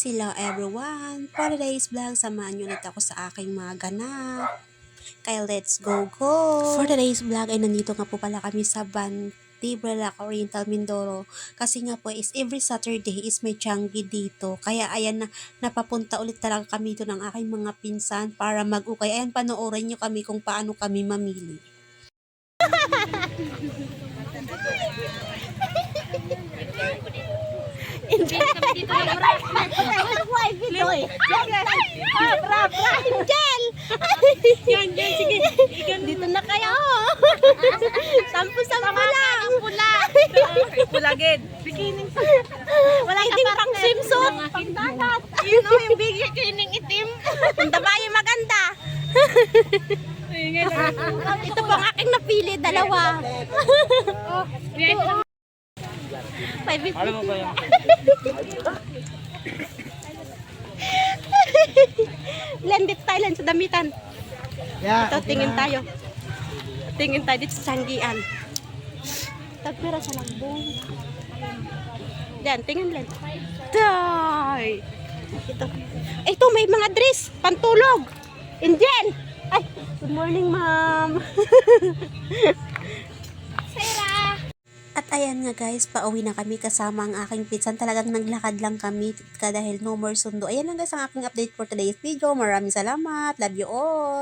Guys, hello everyone! For today's vlog, samahan nyo ulit ako sa aking mga ganap. Kaya let's go! For today's vlog ay nandito nga po pala kami sa Bantibalac Oriental Mindoro. Kasi nga po is every Saturday is may Changi dito. Kaya ayan na, napapunta ulit talaga kami dito ng aking mga pinsan para mag-ukay. Ayan, panoorin nyo kami kung paano kami mamili. Dito na kayo. Sampu-sampu lang. Pulagid. Wala itim pang swimsuit. Pangdagat. Yun o, yung bigay kining itim. Ang dabayo maganda. Ito pang aking napili, dalawa. 550. Alam mo ba yan? Landit Thailand sa damitan. Yeah, Ito, tingin tayo. Tingin tayo dito sa Sanggian. Tagpira sa lagbong. Diyan, tingin lang. Day! Ito, may mga dress. Pantulog. Indian. Ay, good morning, ma'am. Sarah! At ayan nga guys, pauwi na kami kasama ang aking pinsan. Talagang naglakad lang kami dahil no more sundo. Ayan lang guys ang aking update for today's video. Maraming salamat. Love you all.